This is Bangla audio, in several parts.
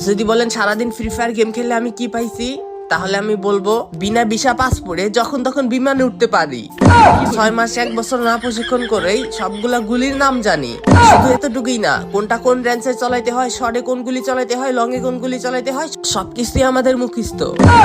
যদি বলেন সারাদিন ফ্রি ফায়ার গেম খেললে আমি কি পাইছি, তাহলে আমি বলবো বিনা ভিসা পাসপোর্টে যখন তখন বিমানে উঠতে পারি। 6 মাস 1 বছর না প্রশিক্ষণ করেই সবগুলা গুলির নাম জানি। শুধু এতটুকুই না, কোনটা কোন রেঞ্জে চালাইতে হয়, শর্টে কোন গুলি চালাইতে হয়, লং এ কোন গুলি চালাইতে হয়, সবকিছুই আমাদের মুখস্থ।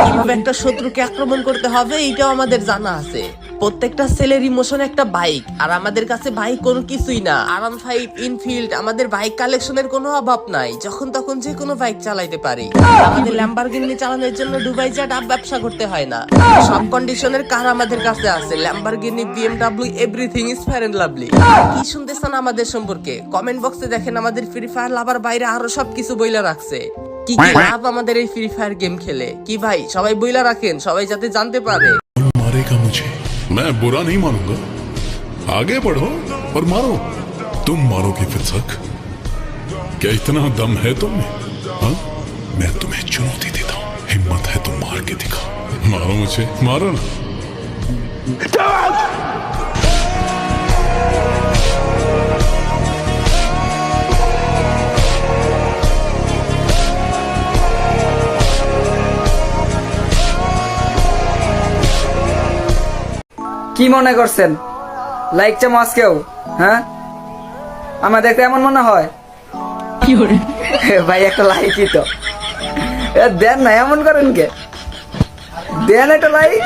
কিভাবে একটা শত্রুকে আক্রমণ করতে হবে এইটাও আমাদের জানা আছে। প্রত্যেকটা ছেলের ইমোশন একটা বাইক, আর আমাদের কাছে বাইক কোনো কিছুই না। R15 ইনফিল্ড, আমাদের বাইক কালেকশনের কোনো অভাব নাই। যখন তখন যে কোনো বাইক চালাইতে পারি। আমাদের ল্যাম্বরগিনি চালানোর জন্য দুবাই যা ডাব ব্যবসা করতে হয় না। সব কন্ডিশনের কার আমাদের কাছে আছে। Lamborghini, BMW, everything is fair and lovely. কি শুনতেছেন আমাদের সম্পর্কে? কমেন্ট বক্সে দেখেন আমাদের ফ্রি ফায়ার লাভার বাইরে আরো সবকিছু বইলা রাখছে। কি কি লাভ আমাদের এই ফ্রি ফায়ার গেম খেলে। কি ভাই, সবাই বইলা রাখেন, সবাই যাতে জানতে পারে। मारेगा मुझे, मैं बुरा नहीं मानूंगा। आगे बढ़ो और मारो। तुम मारोगे फिर तक? क्या इतना दम है तुम में? हाँ, मैं तुम्हें चुनौती देता हूँ। हिम्मत है तो मार के दिखाओ। मारो मुझे, मारो ना। কি মনে করছেন লাইক চাম আজকেও? হ্যাঁ, আমার দেখতে এমন মনে হয়? ভাই একটা লাইকই তো দেন না, এমন করেন কে? দেন একটা লাইক।